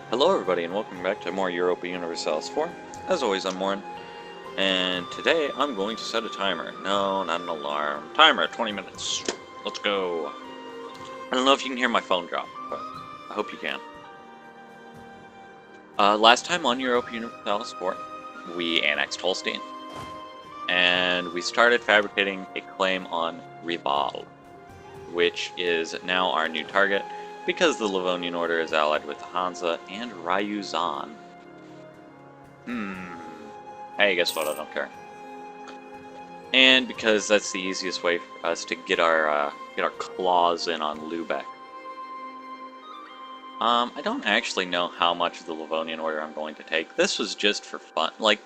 Hello everybody and welcome back to more Europa Universalis 4. As always, I'm Warren, and today I'm going to set a timer. No, not an alarm. Timer, 20 minutes. Let's go. I don't know if you can hear my phone drop, but I hope you can. Last time on Europa Universalis 4, we annexed Holstein, and we started fabricating a claim on Rival, which is now our new target, because the Livonian Order is allied with the Hansa and Ryuzan. Hey, guess what? I don't care. And because that's the easiest way for us to get our claws in on Lubeck. I don't actually know how much of the Livonian Order I'm going to take. This was just for fun. Like,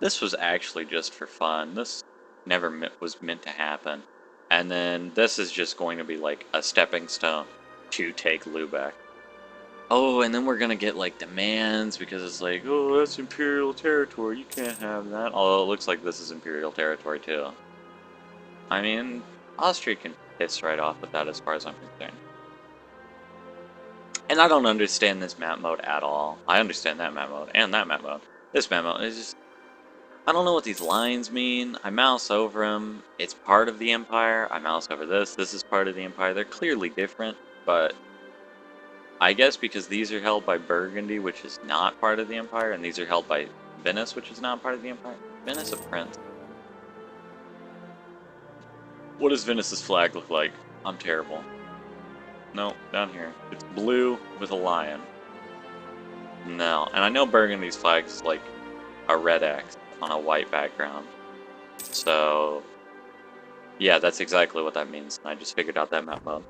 this was actually just for fun. This never was meant to happen. And then this is just going to be like a stepping stone to take Lubeck. Oh, and then we're gonna get like demands because it's like, oh, that's Imperial territory, you can't have that. Although it looks like this is Imperial territory too. I mean, Austria can piss right off with that as far as I'm concerned. And I don't understand this map mode at all. I understand that map mode and that map mode. This map mode is just, I don't know what these lines mean. I mouse over them. It's part of the Empire. I mouse over this. This is part of the Empire. They're clearly different, but I guess because these are held by Burgundy, which is not part of the Empire, and these are held by Venice, which is not part of the Empire. Venice a prince. What does Venice's flag look like? I'm terrible. No, down here. It's blue with a lion. No, and I know Burgundy's flag is like a red X on a white background. So, yeah, that's exactly what that means. I just figured out that map mode.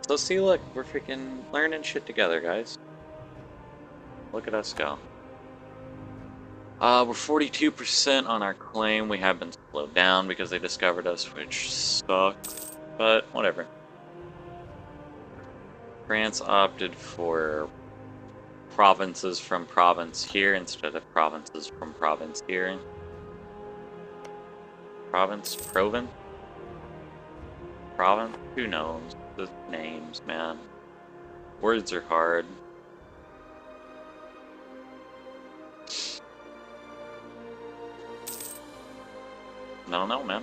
So see, look, we're freaking learning shit together, guys. Look at us go. We're 42% on our claim. We have been slowed down because they discovered us, which sucks, but whatever. France opted for provinces from province here instead of provinces from province here. Province? Province? Province? Who knows? The names, man. Words are hard. I don't know, man.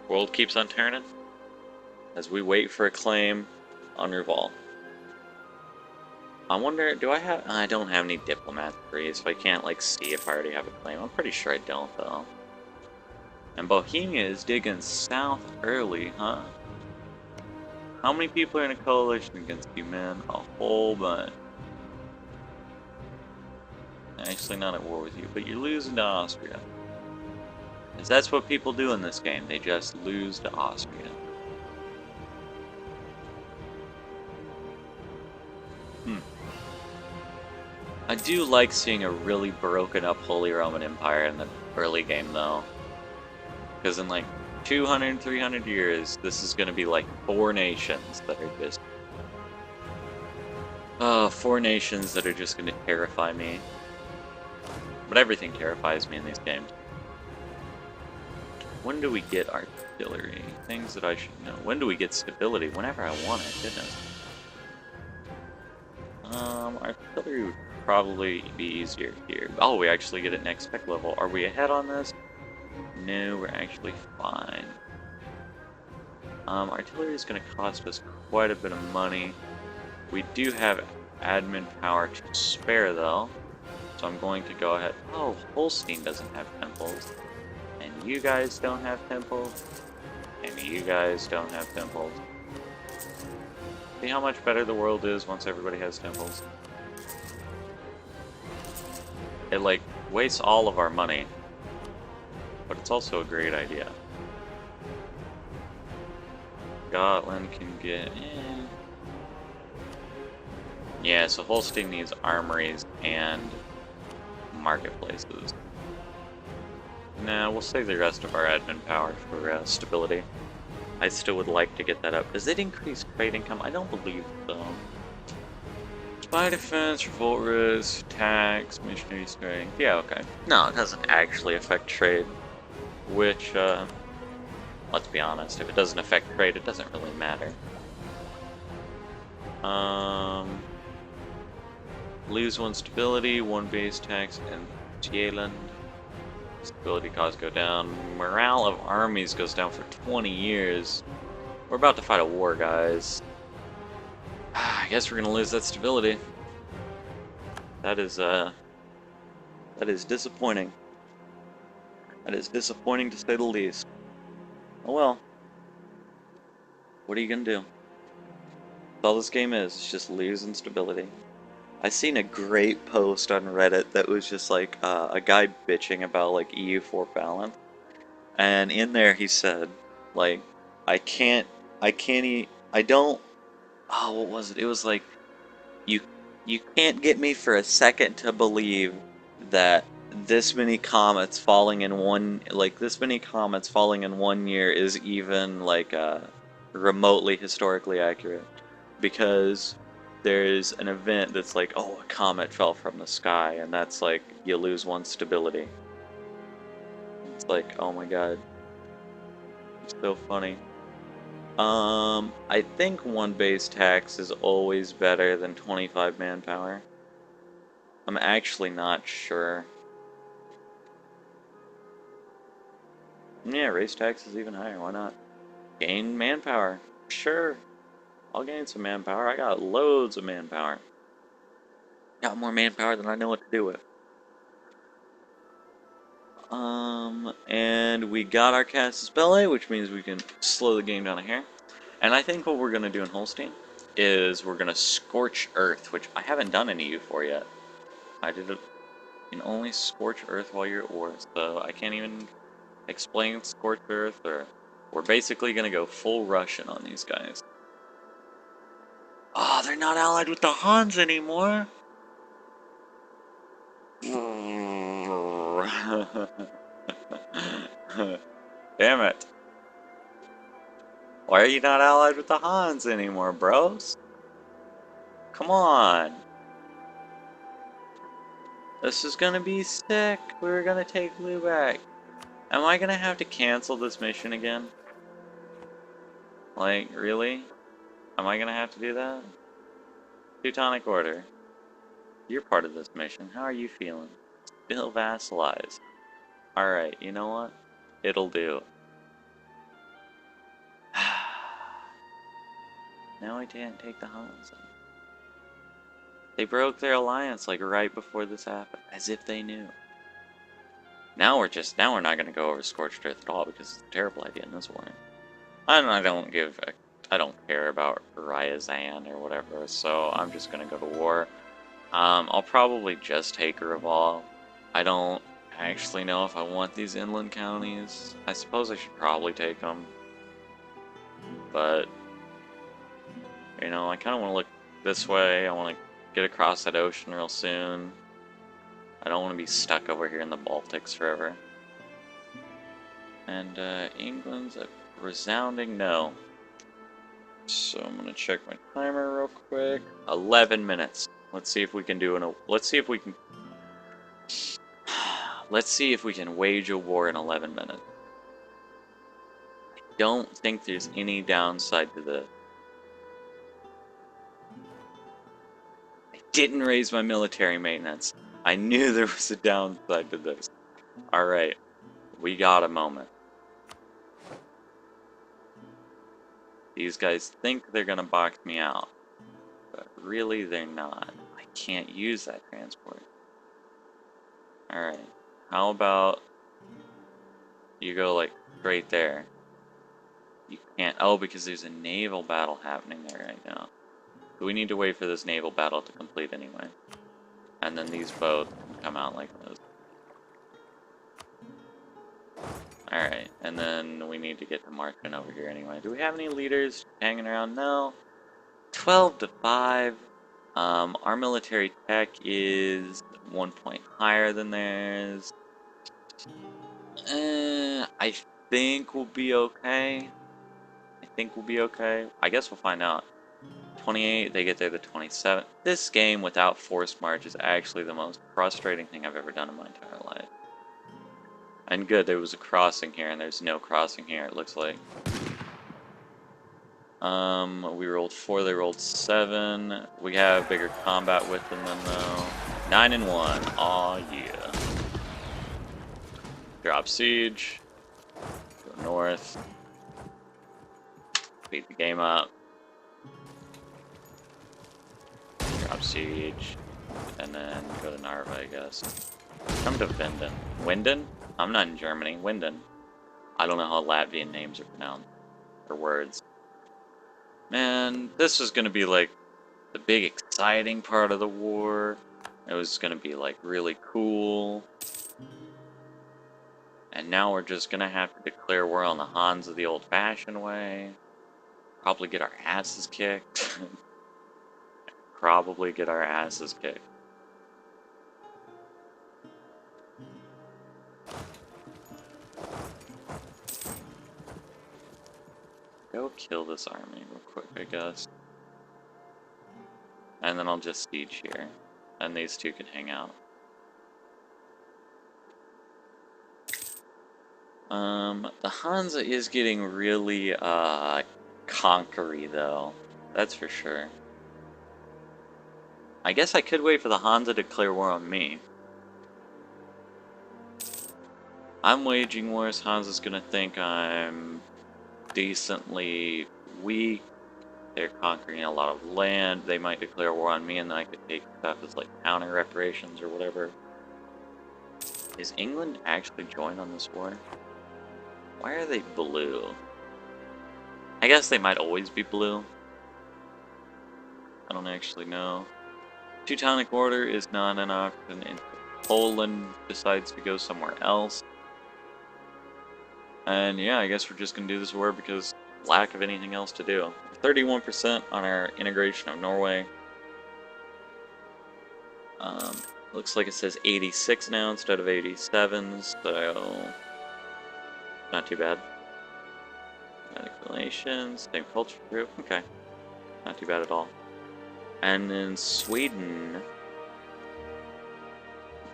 World keeps on turning as we wait for a claim on Rival. I wonder, do I have... I don't have any diplomats free, so I can't, like, see if I already have a claim. I'm pretty sure I don't, though. And Bohemia is digging south early, huh? How many people are in a coalition against you, man? A whole bunch. Actually, not at war with you, but you're losing to Austria. Because that's what people do in this game. They just lose to Austria. I do like seeing a really broken up Holy Roman Empire in the early game, though. Because in like 200, 300 years, this is going to be like 4 nations that are just... 4 nations that are just going to terrify me. But everything terrifies me in these games. When do we get artillery? Things that I should know. When do we get stability? Whenever I want it, goodness. Artillery would probably be easier here. Oh, we actually get it next spec level. Are we ahead on this? No, we're actually fine. Artillery is going to cost us quite a bit of money. We do have admin power to spare, though. So I'm going to go ahead... Oh, Holstein doesn't have temples. And you guys don't have temples. And you guys don't have temples. See how much better the world is once everybody has temples? It, like, wastes all of our money. But it's also a great idea. Scotland can get in. Yeah, so Holstein needs armories and marketplaces. Nah, we'll save the rest of our admin power for stability. I still would like to get that up. Does it increase trade income? I don't believe so. Spy defense, revolt risk, tax, missionary strength. Yeah, okay. No, it doesn't actually affect trade. Which, let's be honest, if it doesn't affect trade, it doesn't really matter. Lose 1 stability, 1 base tax, and Thailand. Stability costs go down. Morale of armies goes down for 20 years. We're about to fight a war, guys. I guess we're gonna lose that stability. That is disappointing. That is disappointing to say the least. Oh well. What are you gonna do? That's all this game is. It's just losing stability. I seen a great post on Reddit that was just like a guy bitching about like EU4 balance, and in there he said, like, I don't. Oh, what was it? It was like, you you can't get me for a second to believe that this many comets falling in one year is even like remotely historically accurate, because there's an event that's like, oh, a comet fell from the sky, and that's like, you lose 1 stability. It's like, oh my god, it's so funny. I think 1 base tax is always better than 25 manpower. I'm actually not sure. Yeah, race tax is even higher, why not? Gain manpower. Sure. I'll gain some manpower. I got loads of manpower. Got more manpower than I know what to do with. And we got our Casus Belli, which means we can slow the game down here. And I think what we're going to do in Holstein is we're going to Scorch Earth, which I haven't done in EU4 yet. I did it. You can only scorch Earth while you're at war, so I can't even explain Scorch Earth, or we're basically going to go full Russian on these guys. Oh, they're not allied with the Huns anymore! Damn it. Why are you not allied with the Huns anymore, bros? Come on. This is gonna be sick. We were gonna take Lubeck. Am I gonna have to cancel this mission again? Like, really? Am I gonna have to do that? Teutonic Order. You're part of this mission. How are you feeling? Still vassalized. Alright, you know what? It'll do. Now I can't take the Huns. They broke their alliance like right before this happened, as if they knew. Now we're not gonna go over Scorched Earth at all, because it's a terrible idea in this war. I don't care about Ryazan or whatever, so I'm just gonna go to war. I'll probably just take Reval. I don't actually know if I want these inland counties. I suppose I should probably take them, but you know, I kind of want to look this way. I want to get across that ocean real soon. I don't want to be stuck over here in the Baltics forever. And England's a resounding no. So I'm gonna check my timer real quick. 11 minutes. Let's see if we can do let's see if we can wage a war in 11 minutes. I don't think there's any downside to this. I didn't raise my military maintenance. I knew there was a downside to this. Alright, we got a moment. These guys think they're gonna box me out, but really they're not. I can't use that transport. Alright, how about you go like straight there? You can't, oh, because there's a naval battle happening there right now. So we need to wait for this naval battle to complete anyway. And then these both can come out like this. Alright, and then we need to get to Martin over here anyway. Do we have any leaders hanging around? No. 12 to 5. Our military tech is 1 point higher than theirs. I think we'll be okay. I guess we'll find out. 28, they get there the 27th. This game without forced march is actually the most frustrating thing I've ever done in my entire life. And good, there was a crossing here, and there's no crossing here, it looks like. We rolled 4, they rolled 7. We have bigger combat width than them though. 9 and 1. Aw, yeah. Drop siege. Go north. Speed the game up. Drop siege. And then go to Narva, I guess. Come to Vinden. Winden? I'm not in Germany. Winden. I don't know how Latvian names are pronounced. Or words. Man, this was gonna be like the big exciting part of the war. It was gonna be like really cool. And now we're just gonna have to declare war on the Hansa the old-fashioned way. Probably get our asses kicked. Probably get our asses kicked. Go kill this army real quick, I guess. And then I'll just siege here. And these two can hang out. The Hansa is getting really, conquery, though. That's for sure. I guess I could wait for the Hansa to declare war on me. I'm waging wars, Hansa's gonna think I'm decently weak. They're conquering a lot of land. They might declare war on me, and then I could take stuff as like counter reparations or whatever. Is England actually joined on this war? Why are they blue? I guess they might always be blue. I don't actually know. Teutonic Order is not an option, and Poland decides to go somewhere else. And yeah, I guess we're just gonna do this war because lack of anything else to do. 31% on our integration of Norway. Looks like it says 86 now instead of 87, so not too bad. Manipulations, same culture group, okay. Not too bad at all. And then Sweden,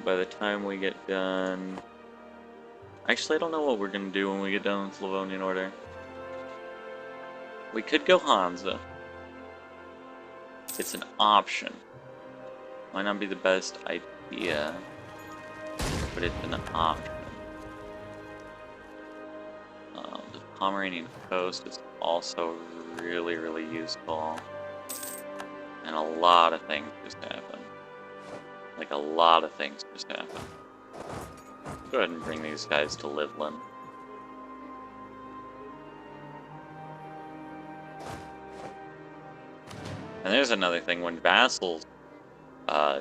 by the time we get done... Actually, I don't know what we're going to do when we get done with Livonian Order. We could go Hansa. It's an option. Might not be the best idea, but it's an option. The Pomeranian coast is also really, really useful. And a lot of things just happen. Like, a lot of things just happen. Go ahead and bring these guys to Livland. And there's another thing, when vassals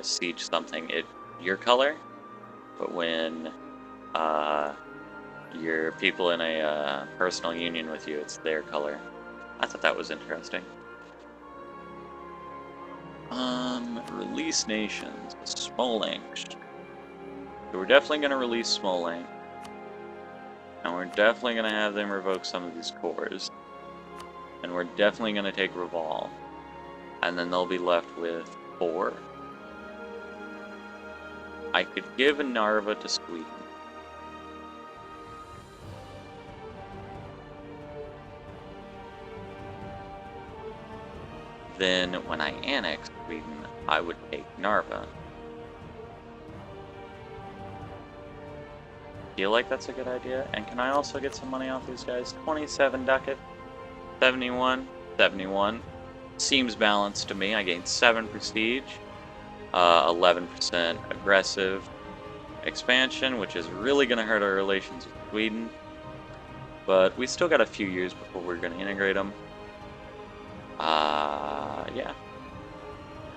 siege something, it's your color, but when your people in a personal union with you, it's their color. I thought that was interesting. Release nations. Smolensk. So we're definitely going to release Smolensk. And we're definitely going to have them revoke some of these cores. And we're definitely going to take Reval. And then they'll be left with 4. I could give a Narva to Sweden. Then, when I annex Sweden, I would take Narva. Feel like that's a good idea. And can I also get some money off these guys? 27 ducat, 71, 71. Seems balanced to me. I gained 7 prestige, 11% aggressive expansion, which is really going to hurt our relations with Sweden. But we still got a few years before we're going to integrate them. Yeah.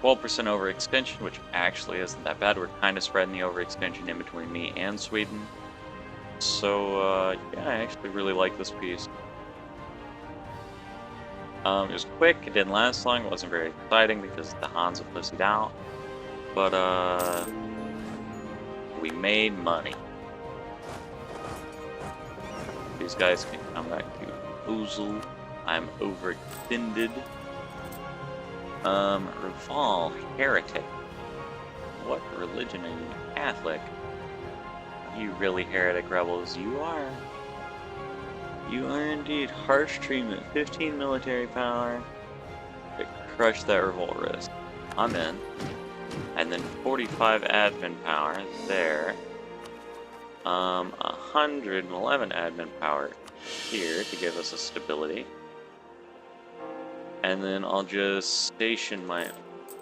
12% overextension, which actually isn't that bad. We're kind of spreading the overextension in between me and Sweden. So, yeah, I actually really like this piece. It was quick, it didn't last long, it wasn't very exciting because the Hansa pussied out. But, we made money. These guys can come back to Ozel. I'm overextended. Reval, heretic. What religion are you? Catholic? You really heretic rebels, you are. You are indeed harsh treatment. 15 military power. Crush that revolt risk. I'm in. And then 45 admin power there. 111 admin power here to give us a stability. And then I'll just station my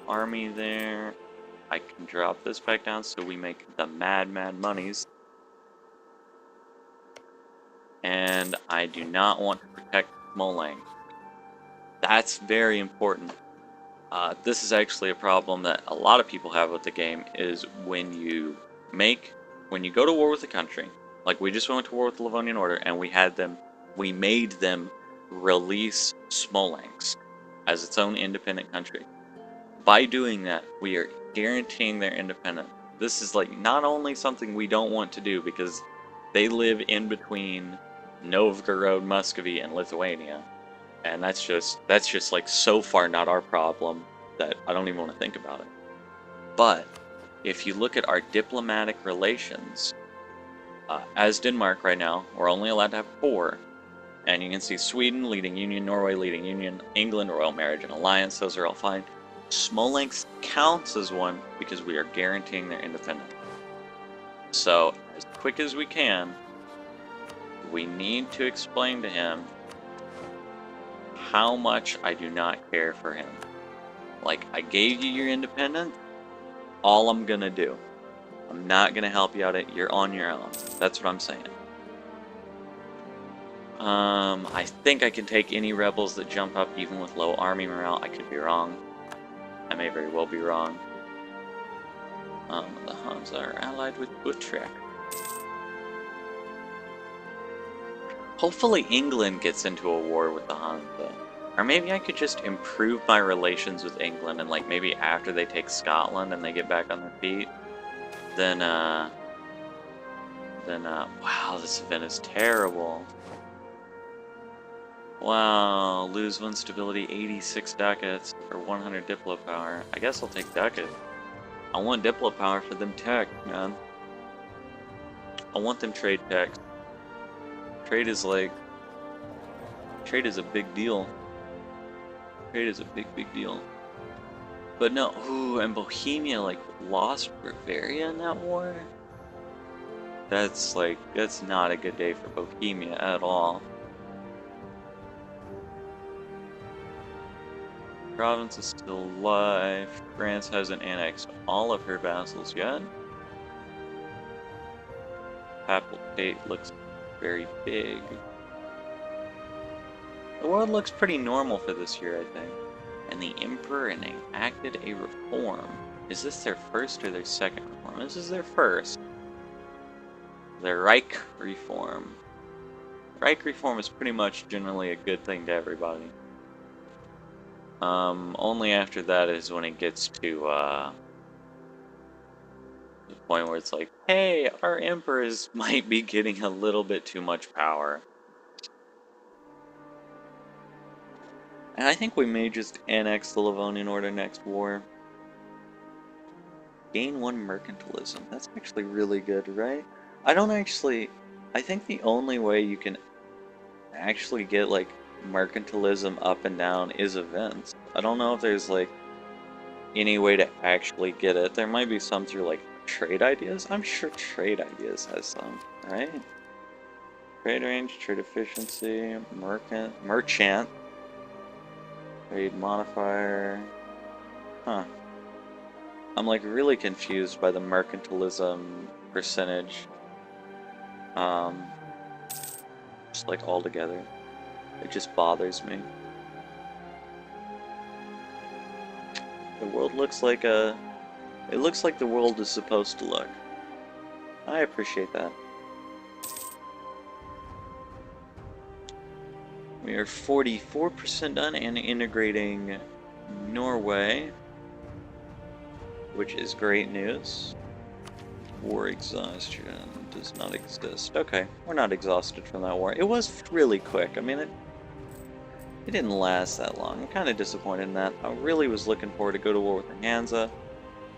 army there. I can drop this back down so we make the mad monies. And I do not want to protect Molang. That's very important. This is actually a problem that a lot of people have with the game, is when you go to war with a country, like we just went to war with the Livonian Order, and we made them release Smolensk as its own independent country. By doing that, we are guaranteeing their independence. This is like not only something we don't want to do because they live in between Novgorod, Muscovy, and Lithuania. And that's just like so far not our problem that I don't even want to think about it. But if you look at our diplomatic relations, as Denmark right now, we're only allowed to have 4. And you can see Sweden leading union, Norway leading union, England, royal marriage and alliance, those are all fine. Smolensk counts as one because we are guaranteeing their independence. So, as quick as we can, we need to explain to him how much I do not care for him. Like, I gave you your independence, all I'm gonna do. I'm not gonna help you out, you're on your own. That's what I'm saying. I think I can take any rebels that jump up even with low army morale. I could be wrong. I may very well be wrong. The Huns are allied with Utrecht. Hopefully England gets into a war with the Huns, though. Or maybe I could just improve my relations with England, and like maybe after they take Scotland and they get back on their feet, then wow, this event is terrible. Wow, lose 1 stability, 86 ducats for 100 diplo power. I guess I'll take ducat. I want diplo power for them tech, man. I want them trade techs. Trade is a big deal. Trade is a big deal. But no, ooh, and Bohemia like lost Bavaria in that war? That's not a good day for Bohemia at all. Province is still alive. France hasn't annexed all of her vassals yet. Papal state looks very big. The world looks pretty normal for this year, I think. And the Emperor enacted a reform. Is this their first or their second reform? This is their first. The Reich Reform. Reich Reform is pretty much generally a good thing to everybody. Only after that is when it gets to, the point where it's like, hey, our emperors might be getting a little bit too much power. And I think we may just annex the Livonian Order next war. Gain 1 mercantilism. That's actually really good, right? I think the only way you can actually get, like, mercantilism up and down is events. I don't know if there's, like, any way to actually get it. There might be some through, like, trade ideas. I'm sure trade ideas has some, right? Trade range, trade efficiency, merchant, trade modifier. Huh. I'm, like, really confused by the mercantilism percentage. Just, like, all together. It just bothers me. The world looks like it looks like the world is supposed to look. I appreciate that. We are 44% done and integrating Norway, which is great news. War exhaustion does not exist. Okay, we're not exhausted from that war. It was really quick. I mean, it didn't last that long. I'm kind of disappointed in that. I really was looking forward to go to war with Hansa.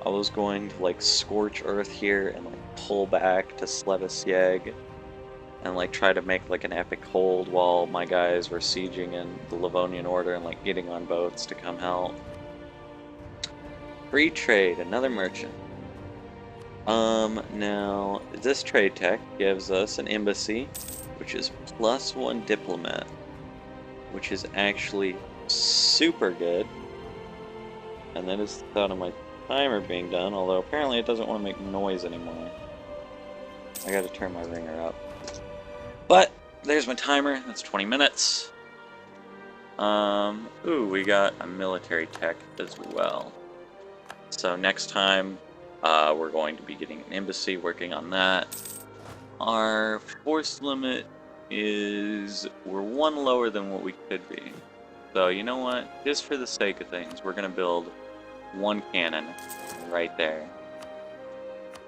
I was going to, like, scorch earth here and, like, pull back to Slevisieg. and like try to make like an epic hold while my guys were sieging in the Livonian Order and like getting on boats to come help. Free trade, another merchant. Now this trade tech gives us an embassy, which is +1 diplomat, which is actually super good. And that is the thought of my timer being done, although apparently it doesn't want to make noise anymore. I gotta turn my ringer up. But there's my timer, that's 20 minutes. Ooh, we got a military tech as well. So next time, we're going to be getting an embassy, working on that. Our force limit is, we're 1 lower than what we could be. So you know what, just for the sake of things, we're gonna build 1 cannon right there.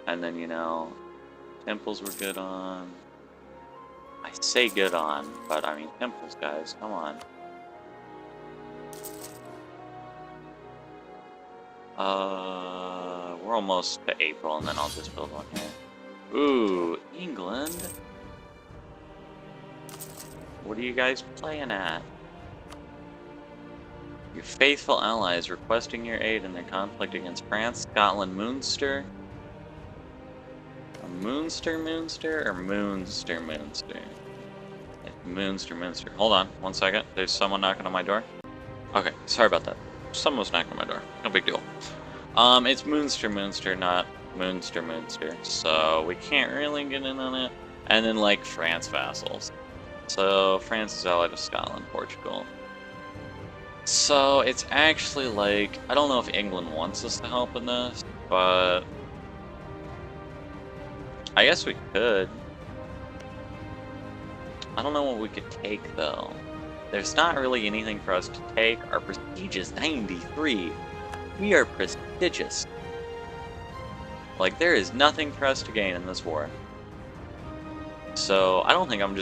And then, you know, temples we're good on. I say good on, but I mean temples, guys, come on. We're almost to April, and then I'll just build one here. Ooh, England. What are you guys playing at? Your faithful allies requesting your aid in their conflict against France, Scotland, Munster. Munster, or Munster? Munster. Hold on, 1 second. There's someone knocking on my door. Okay, sorry about that. Someone was knocking on my door. No big deal. It's Munster, not Munster. So we can't really get in on it. And then like France vassals. So France is allied with Scotland, Portugal. So it's actually like, I don't know if England wants us to help in this, but I guess we could. I don't know what we could take though. There's not really anything for us to take. Our prestige is 93. We are prestigious. Like, there is nothing for us to gain in this war. So I don't think I'm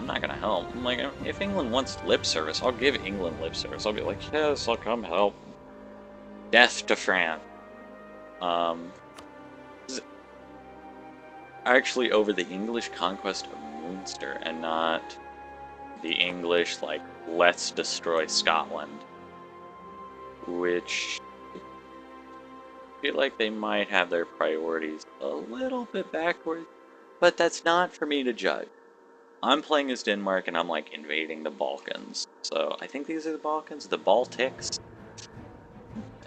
not gonna help. I'm like, if England wants lip service, I'll give England lip service. I'll be like, yes, I'll come help. Death to France. Actually over the English conquest of Munster and not the English, like, let's destroy Scotland. Which I feel like they might have their priorities a little bit backwards. But that's not for me to judge. I'm playing as Denmark and I'm like invading the Balkans. So I think these are the Balkans, the Baltics,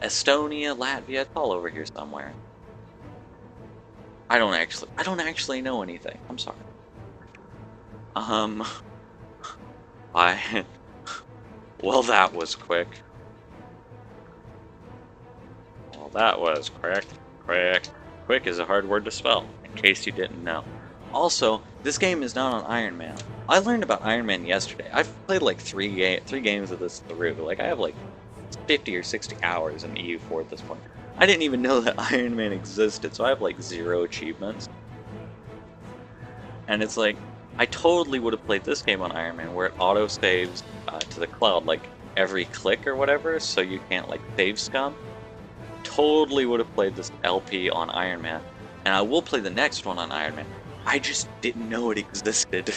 Estonia, Latvia, it's all over here somewhere. I don't actually know anything. I'm sorry. Well, that was quick. Well, that was quick. Quick is a hard word to spell, in case you didn't know. Also, this game is not on Iron Man. I learned about Iron Man yesterday. I've played like three games of this through. Like, I have like 50 or 60 hours in EU4 at this point. I didn't even know that Iron Man existed, so I have like 0 achievements. And it's like, I totally would have played this game on Iron Man, where it auto-saves to the cloud, like, every click or whatever, so you can't, like, save scum. Totally would have played this LP on Iron Man. And I will play the next one on Iron Man. I just didn't know it existed.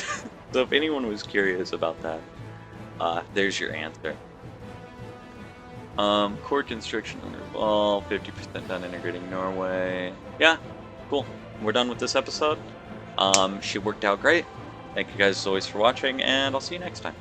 So if anyone was curious about that, there's your answer. Core construction under wall, 50% done integrating Norway. Yeah, cool. We're done with this episode. She worked out great. Thank you guys as always for watching, and I'll see you next time.